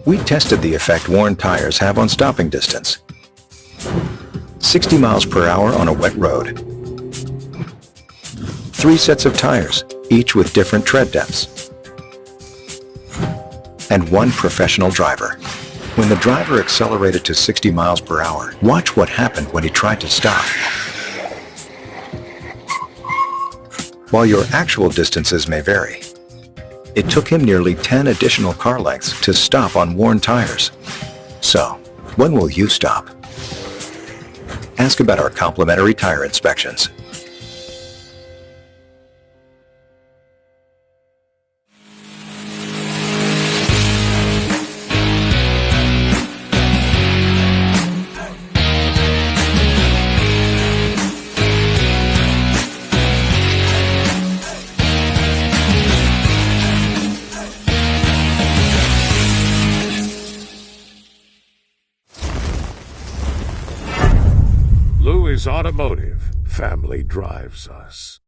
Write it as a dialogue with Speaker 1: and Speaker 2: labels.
Speaker 1: We tested the effect worn tires have on stopping distance. 60 miles per hour on a wet road. 3 sets of tires, each with different tread depths. And 1 professional driver. When the driver accelerated to 60 miles per hour, watch what happened when he tried to stop. While your actual distances may vary, it took him nearly 10 additional car lengths to stop on worn tires. So, when will you stop? Ask about our complimentary tire inspections.
Speaker 2: Louis Automotive. Family drives us.